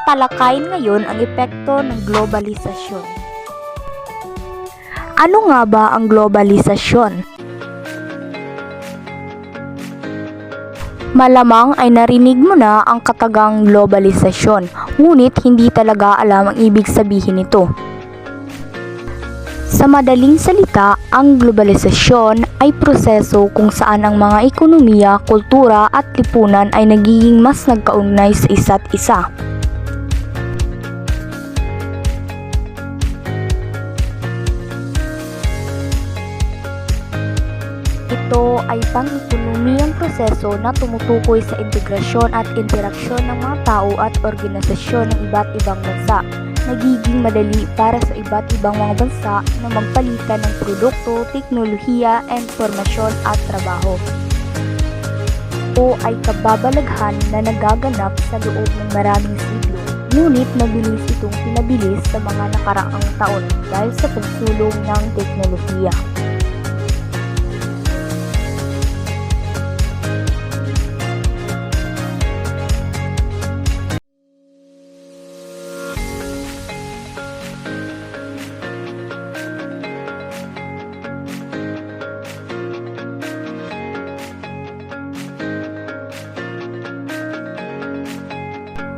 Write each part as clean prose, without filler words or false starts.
tatalakayin ngayon ang epekto ng globalisasyon. Ano nga ba ang globalisasyon? Malamang ay narinig mo na ang katagang globalisasyon, ngunit hindi talaga alam ang ibig sabihin nito. Sa madaling salita, ang globalisasyon ay proseso kung saan ang mga ekonomiya, kultura at lipunan ay nagiging mas nagkaugnay sa isa't isa. Ito ay pang-ekonomiyang proseso na tumutukoy sa integrasyon at interaksyon ng mga tao at organisasyon ng iba't ibang bansa. Nagiging madali para sa iba't ibang mga bansa na magpalitan ng produkto, teknolohiya, impormasyon at trabaho. Ito ay kababalaghan na nagaganap sa loob ng maraming siglo, ngunit mabilis itong pinabilis sa mga nakaraang taon dahil sa pagsulong ng teknolohiya.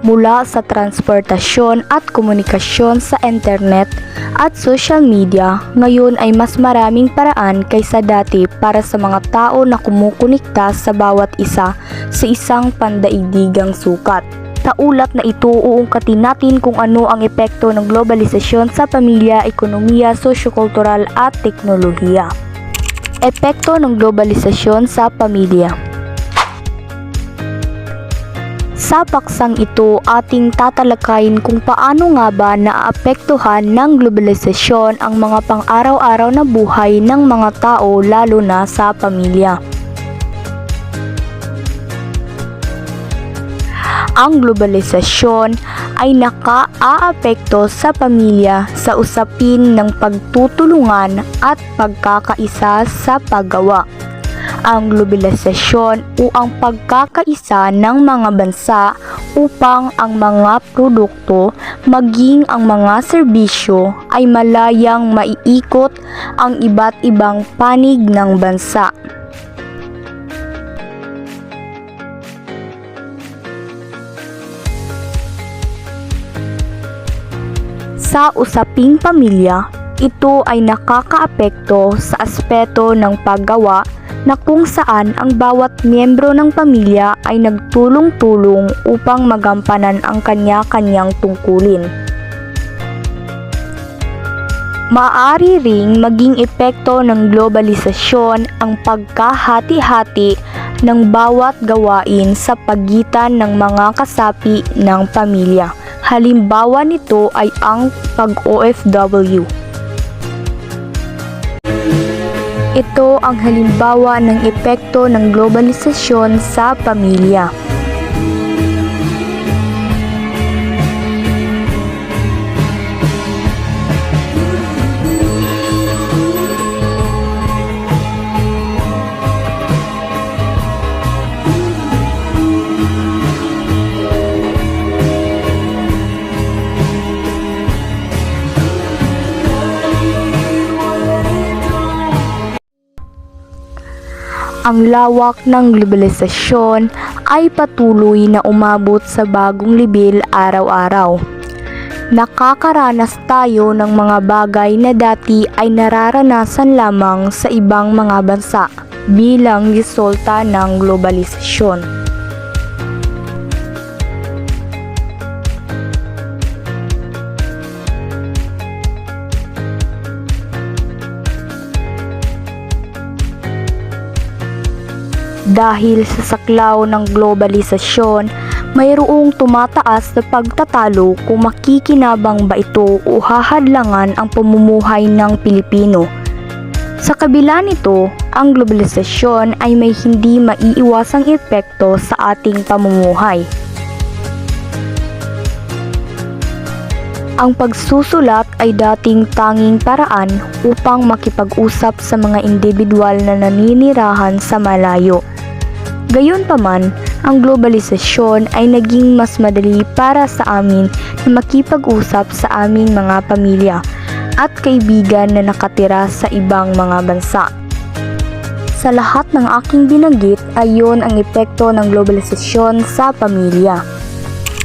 Mula sa transportasyon at komunikasyon sa internet at social media, ngayon ay mas maraming paraan kaysa dati para sa mga tao na kumukunikta sa bawat isa sa isang pandaigdigang sukat. Sa ulat na ito, uungkatin natin kung ano ang epekto ng globalisasyon sa pamilya, ekonomiya, sosyo-kultural at teknolohiya. Epekto ng globalisasyon sa pamilya. Sa paksang ito, ating tatalakayin kung paano nga ba naaapektuhan ng globalisasyon ang mga pang-araw-araw na buhay ng mga tao lalo na sa pamilya. Ang globalisasyon ay nakaaapekto sa pamilya sa usapin ng pagtutulungan at pagkakaisa sa paggawa. Ang globalisasyon o ang pagkakaisa ng mga bansa upang ang mga produkto maging ang mga serbisyo ay malayang maiikot ang iba't ibang panig ng bansa. Sa usaping pamilya, ito ay nakakaapekto sa aspeto ng paggawa na kung saan ang bawat miyembro ng pamilya ay nagtulong-tulong upang magampanan ang kanya-kanyang tungkulin. Maaari ring maging epekto ng globalisasyon ang pagkahati-hati ng bawat gawain sa pagitan ng mga kasapi ng pamilya. Halimbawa nito ay ang pag-OFW. Ito ang halimbawa ng epekto ng globalisasyon sa pamilya. Ang lawak ng globalisasyon ay patuloy na umabot sa bagong level araw-araw. Nakakaranas tayo ng mga bagay na dati ay nararanasan lamang sa ibang mga bansa bilang resulta ng globalisasyon. Dahil sa saklaw ng globalisasyon, mayroong tumataas na pagtatalo kung makikinabang ba ito o hahadlangan ang pamumuhay ng Pilipino. Sa kabila nito, ang globalisasyon ay may hindi maiiwasang epekto sa ating pamumuhay. Ang pagsusulat ay dating tanging paraan upang makipag-usap sa mga individual na naninirahan sa malayo. Gayunpaman, Ang globalisasyon ay naging mas madali para sa amin na makipag-usap sa aming mga pamilya at kaibigan na nakatira sa ibang mga bansa. Sa lahat ng aking binanggit ay yun ang epekto ng globalisasyon sa pamilya.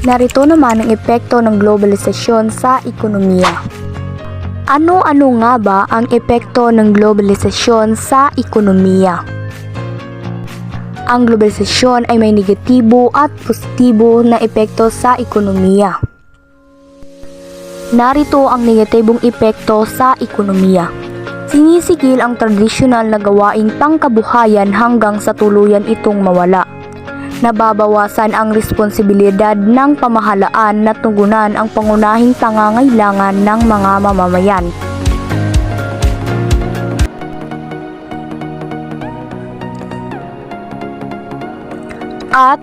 Narito naman ang epekto ng globalisasyon sa ekonomiya. Ano-ano nga ba ang epekto ng globalisasyon sa ekonomiya? Ang globalisasyon ay may negatibo at positibo na epekto sa ekonomiya. Narito ang negatibong epekto sa ekonomiya. Sinisigil ang tradisyonal na gawaing pangkabuhayan hanggang sa tuluyan itong mawala. Nababawasan ang responsibilidad ng pamahalaan na tugunan ang pangunahing pangangailangan ng mga mamamayan. At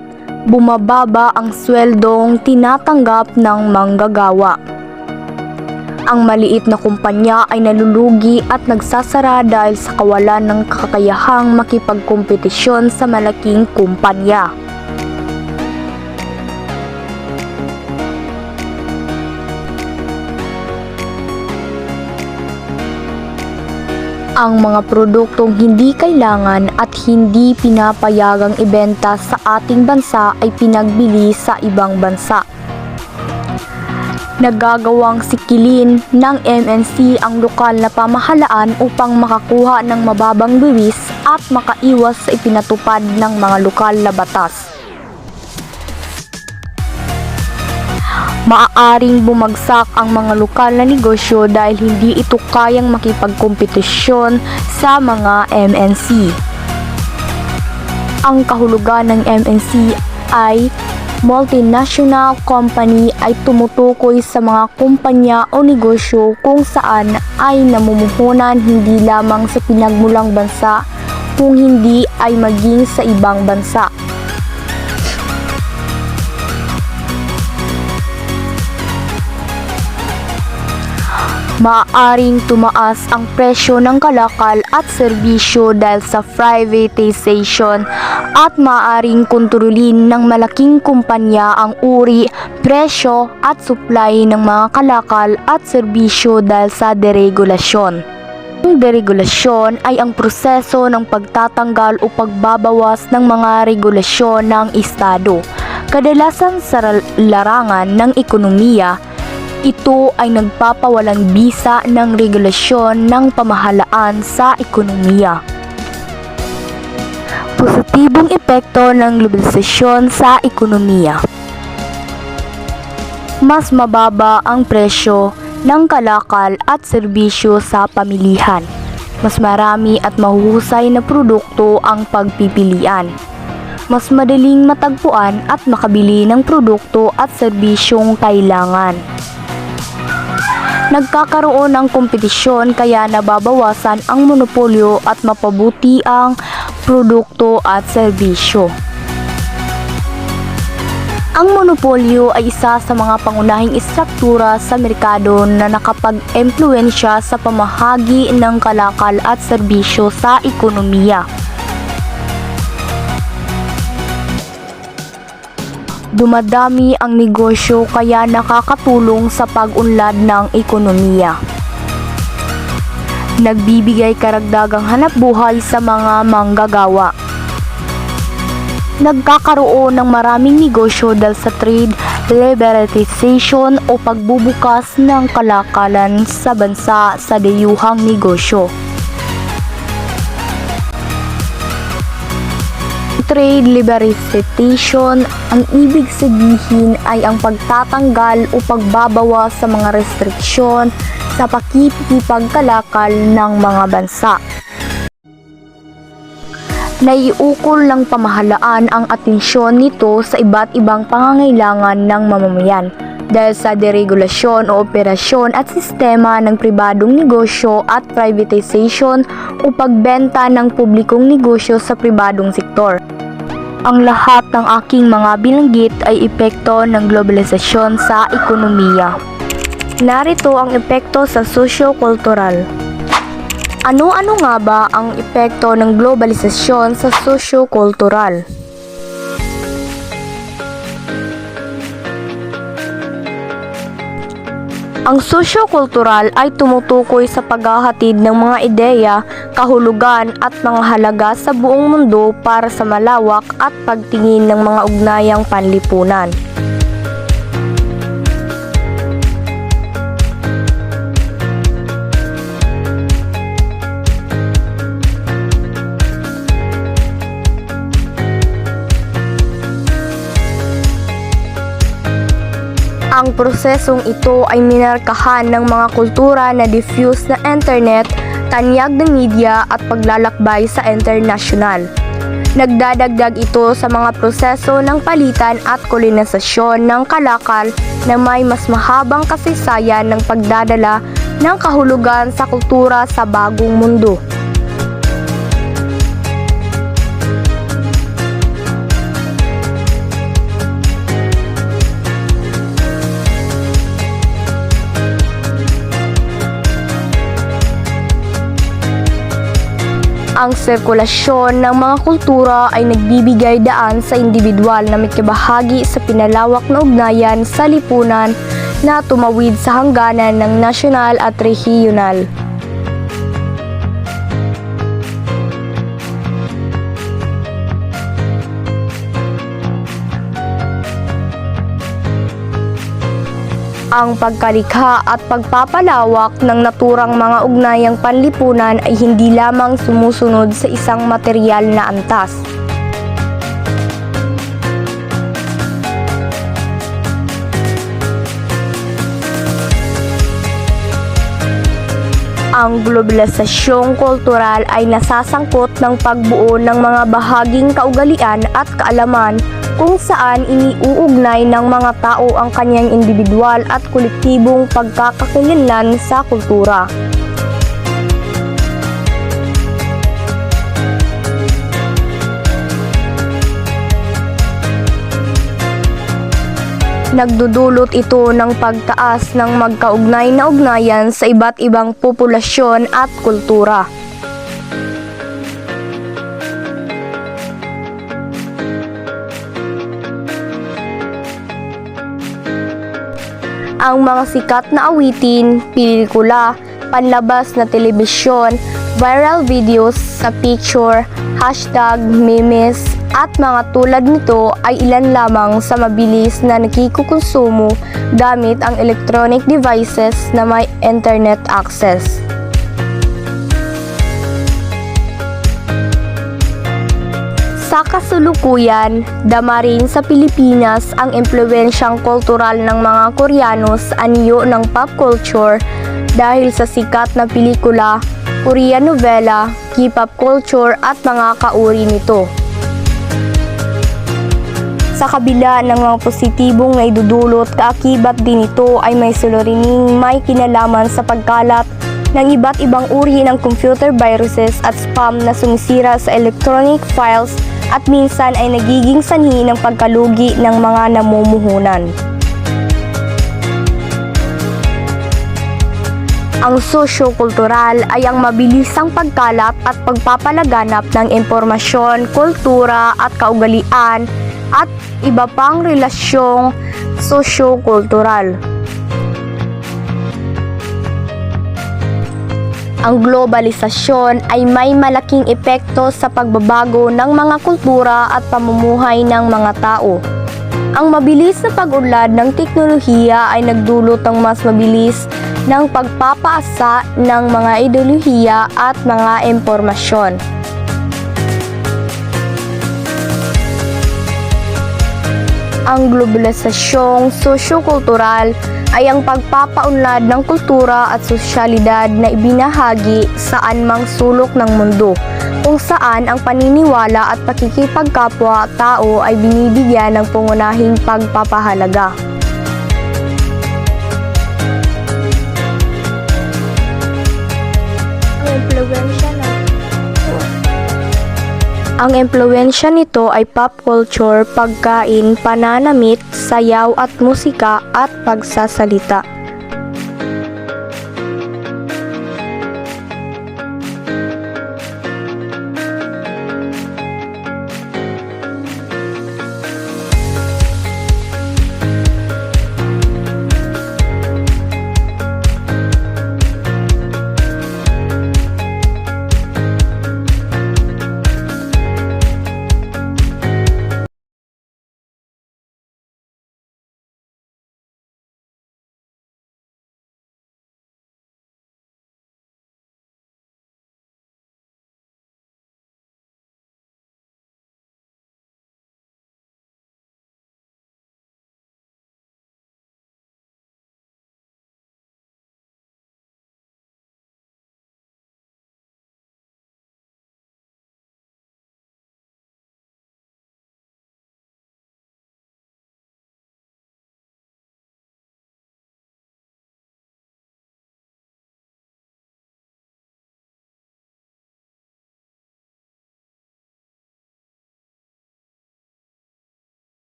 bumababa ang sweldong tinatanggap ng manggagawa. Ang maliit na kumpanya ay nalulugi at nagsasara dahil sa kawalan ng kakayahang makipagkompetisyon sa malaking kumpanya. Ang mga produktong hindi kailangan at hindi pinapayagang ibenta sa ating bansa ay pinagbili sa ibang bansa. Nagagawang sikilin ng MNC ang lokal na pamahalaan upang makakuha ng mababang buwis at makaiwas sa ipinatupad ng mga lokal na batas. Maaaring bumagsak ang mga lokal na negosyo dahil hindi ito kayang makipagkompetisyon sa mga MNC. Ang kahulugan ng MNC ay multinational company ay tumutukoy sa mga kumpanya o negosyo kung saan ay namumuhunan hindi lamang sa pinagmulang bansa kung hindi ay maging sa ibang bansa. Maaaring tumaas ang presyo ng kalakal at serbisyo dahil sa privatization at maaaring kontrolin ng malaking kumpanya ang uri, presyo at supply ng mga kalakal at serbisyo dahil sa deregulasyon. Ang deregulasyon ay ang proseso ng pagtatanggal o pagbabawas ng mga regulasyon ng Estado, kadalasan sa larangan ng ekonomiya. Ito ay nagpapawalang bisa ng regulasyon ng pamahalaan sa ekonomiya. Positibong epekto ng globalisasyon sa ekonomiya. Mas mababa ang presyo ng kalakal at serbisyo sa pamilihan. Mas marami at mahuhusay na produkto ang pagpipilian. Mas madaling matagpuan at makabili ng produkto at serbisyong kailangan. Nagkakaroon ng kompetisyon kaya nababawasan ang monopolyo at mapabuti ang produkto at serbisyo. Ang monopolyo ay isa sa mga pangunahing istruktura sa merkado na nakapag-impluwensya sa pamahagi ng kalakal at serbisyo sa ekonomiya. Dumadami ang negosyo kaya nakakatulong sa pag-unlad ng ekonomiya. Nagbibigay karagdagang hanapbuhay sa mga manggagawa. Nagkakaroon ng maraming negosyo dahil sa trade liberalization o pagbubukas ng kalakalan sa bansa sa dayuhang negosyo. Trade liberalization, ang ibig sabihin ay ang pagtatanggal o pagbabawas sa mga restriksyon sa pakikipagkalakal ng mga bansa. Naiukol ng pamahalaan ang atensyon nito sa iba't ibang pangangailangan ng mamamayan dahil sa deregulasyon o operasyon at sistema ng pribadong negosyo at privatization o pagbenta ng publikong negosyo sa pribadong sektor. Ang lahat ng aking mga binanggit ay epekto ng globalisasyon sa ekonomiya. Narito ang epekto sa sosyo-kultural. Ano-ano nga ba ang epekto ng globalisasyon sa sosyo-kultural? Ang sosyo-kultural ay tumutukoy sa paghahatid ng mga ideya, kahulugan at mga halaga sa buong mundo para sa malawak at pagtingin ng mga ugnayang panlipunan. Ang prosesong ito ay minarkahan ng mga kultura na diffuse na internet, tanyag ng media at paglalakbay sa internasyonal. Nagdadagdag ito sa mga proseso ng palitan at kolonisasyon ng kalakal na may mas mahabang kasaysayan ng pagdadala ng kahulugan sa kultura sa bagong mundo. Ang sirkulasyon ng mga kultura ay nagbibigay daan sa individual na makibahagi sa pinalawak na ugnayan sa lipunan na tumawid sa hangganan ng nasyonal at rehiyonal. Ang pagkalikha at pagpapalawak ng naturang mga ugnayang panlipunan ay hindi lamang sumusunod sa isang materyal na antas. Ang globalisasyong kultural ay nasasangkot ng pagbuo ng mga bahaging kaugalian at kaalaman kung saan iniuugnay ng mga tao ang kanyang individual at kolektibong pagkakakilanlan sa kultura. Nagdudulot ito ng pagtaas ng magkaugnay na ugnayan sa iba't ibang populasyon at kultura. Ang mga sikat na awitin, pelikula, panlabas na telebisyon, viral videos sa picture, hashtag, memes, at mga tulad nito ay ilan lamang sa mabilis na nakikukonsumo gamit ang electronic devices na may internet access. Sa kasalukuyan, dama rin sa Pilipinas ang impluwensyang kultural ng mga Koreano sa anyo ng pop culture dahil sa sikat na pelikula, Korean novela, K-pop culture at mga kauri nito. Sa kabila ng mga positibong naidudulot, kaakibat din ito ay may suliraning may kinalaman sa pagkalat ng iba't ibang uri ng computer viruses at spam na sumisira sa electronic files at minsan ay nagiging sanhi ng pagkalugi ng mga namumuhunan. Ang sosyo-kultural ay ang mabilisang pagkalat at pagpapalaganap ng impormasyon, kultura at kaugalian at iba pang relasyong sosyo-kultural. Ang globalisasyon ay may malaking epekto sa pagbabago ng mga kultura at pamumuhay ng mga tao. Ang mabilis na pag-unlad ng teknolohiya ay nagdulot ng mas mabilis ng pagpapaasa ng mga ideolohiya at mga impormasyon. Ang globalisasyong sosyo-kultural ay ang pagpapaunlad ng kultura at sosyalidad na ibinahagi saan mang sulok ng mundo, kung saan ang paniniwala at pakikipagkapwa-tao ay binibigyan ng pangunahing pagpapahalaga. Ang impluwensya nito ay pop culture, pagkain, pananamit, sayaw at musika at pagsasalita.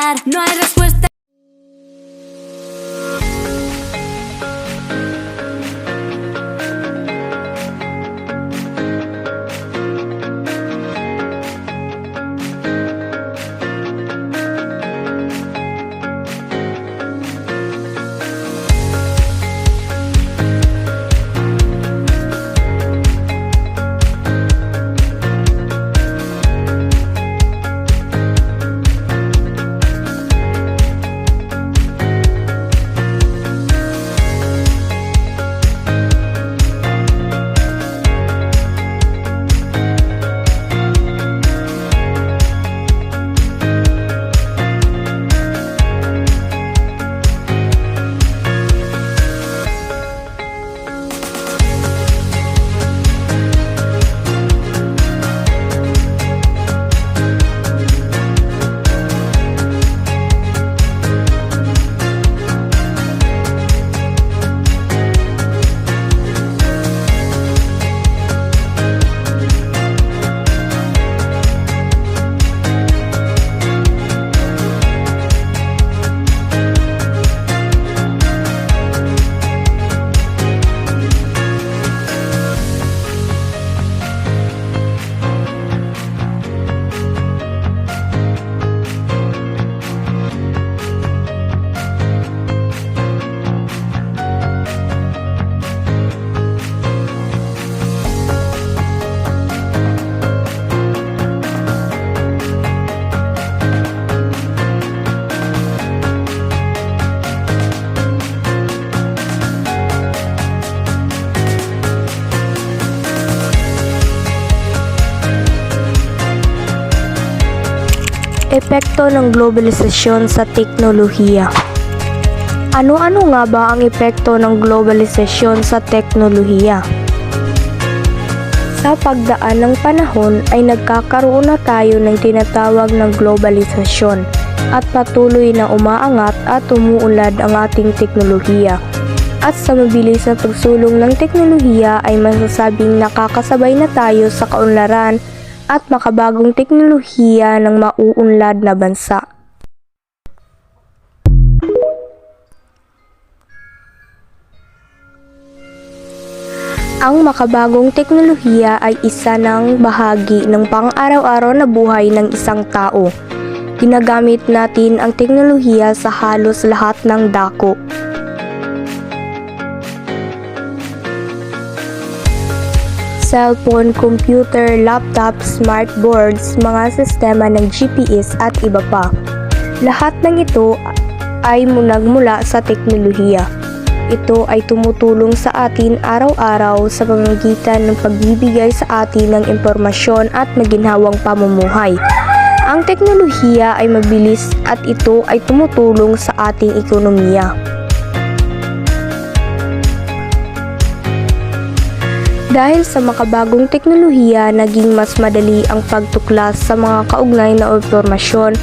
pensar, no hay respuesta. Epekto ng globalisasyon sa teknolohiya. Ano-ano nga ba ang epekto ng globalisasyon sa teknolohiya? Sa pagdaan ng panahon ay nagkakaroon na tayo ng tinatawag ng globalisasyon at patuloy na umaangat at umuunlad ang ating teknolohiya. At sa mabilis na pagsulong ng teknolohiya ay masasabing nakakasabay na tayo sa kaunlaran at makabagong teknolohiya ng mauunlad na bansa. Ang makabagong teknolohiya ay isa ng bahagi ng pang-araw-araw na buhay ng isang tao. Ginagamit natin ang teknolohiya sa halos lahat ng dako. Cellphone, computer, laptop, smartboards, mga sistema ng GPS at iba pa. Lahat ng ito ay nagmula sa teknolohiya. Ito ay tumutulong sa atin araw-araw sa pamamagitan ng pagbibigay sa atin ng impormasyon at maginhawang pamumuhay. Ang teknolohiya ay mabilis at ito ay tumutulong sa ating ekonomiya. Dahil sa makabagong teknolohiya, naging mas madali ang pagtuklas sa mga kaugnay na impormasyon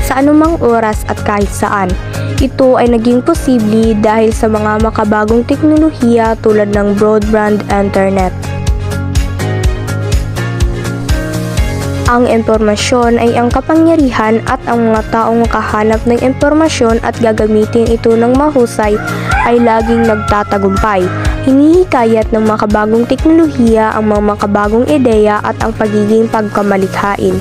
sa anumang oras at kahit saan. Ito ay naging posible dahil sa mga makabagong teknolohiya tulad ng broadband internet. Ang impormasyon ay ang kapangyarihan at ang mga taong makahanap ng impormasyon at gagamitin ito ng mahusay ay laging nagtatagumpay. Hinihikayat ng makabagong teknolohiya ang mga makabagong ideya at ang pagiging pagkamalikhain.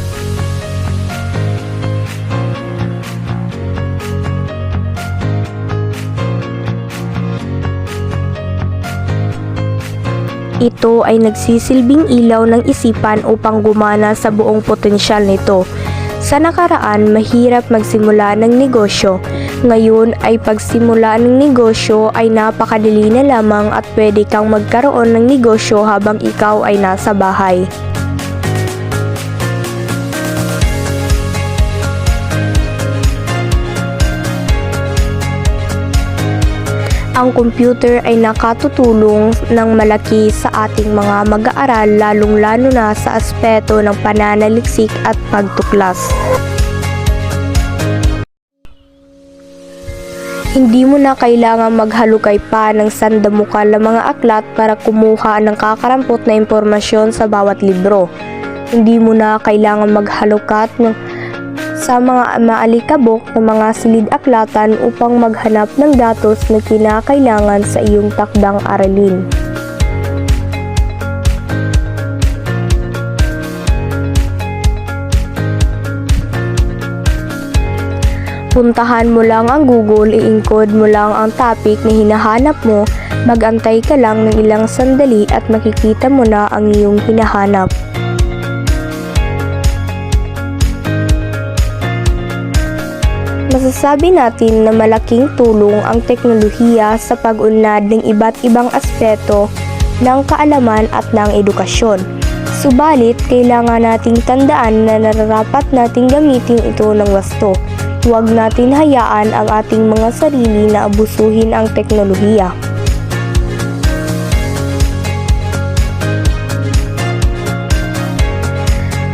Ito ay nagsisilbing ilaw ng isipan upang gumana sa buong potensyal nito. Sa nakaraan, mahirap magsimula ng negosyo. Ngayon ay pagsimula ng negosyo ay napakadali na lamang at pwede kang magkaroon ng negosyo habang ikaw ay nasa bahay. Ang computer ay nakatutulong ng malaki sa ating mga mag-aaral lalong-lalo na sa aspeto ng pananaliksik at pagtuklas. Hindi mo na kailangang maghalukay pa ng sandamukal na mga aklat para kumuha ng kakarampot na impormasyon sa bawat libro. Hindi mo na kailangang maghalukat sa sa mga maalikabok na mga silid-aklatan upang maghanap ng datos na kinakailangan sa iyong takdang aralin. Puntahan mo lang ang Google, i-encode mo lang ang topic na hinahanap mo, mag-antay ka lang ng ilang sandali at makikita mo na ang iyong hinahanap. Masasabi natin na malaking tulong ang teknolohiya sa pag-unlad ng iba't ibang aspeto ng kaalaman at ng edukasyon. Subalit, kailangan nating tandaan na nararapat nating gamitin ito ng wasto. Huwag natin hayaan ang ating mga sarili na abusuhin ang teknolohiya.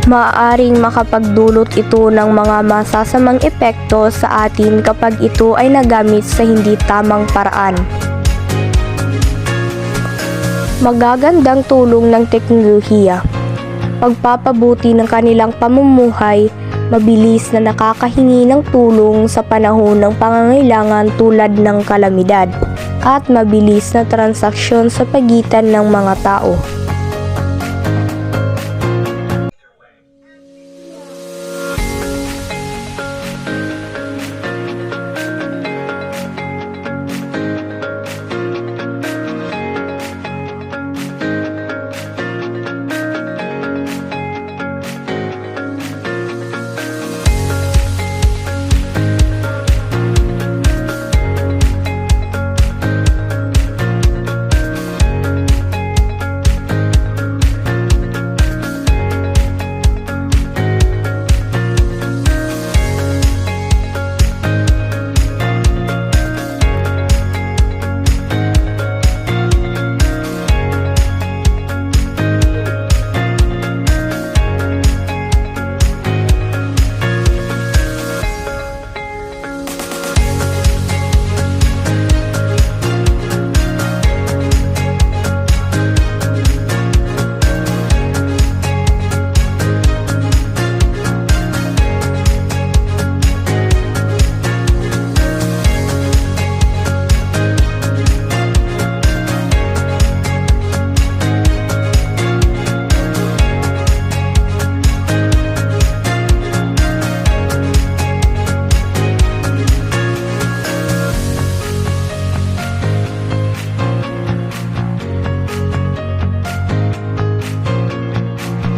Maaaring makapagdulot ito ng mga masasamang epekto sa atin kapag ito ay nagamit sa hindi tamang paraan. Magagandang tulong ng teknolohiya: pagpapabuti ng kanilang pamumuhay, mabilis na nakakahingi ng tulong sa panahon ng pangangailangan tulad ng kalamidad, at mabilis na transaksyon sa pagitan ng mga tao.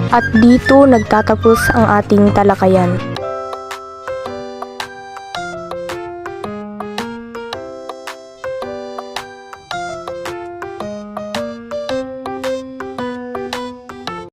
At dito nagtatapos ang ating talakayan.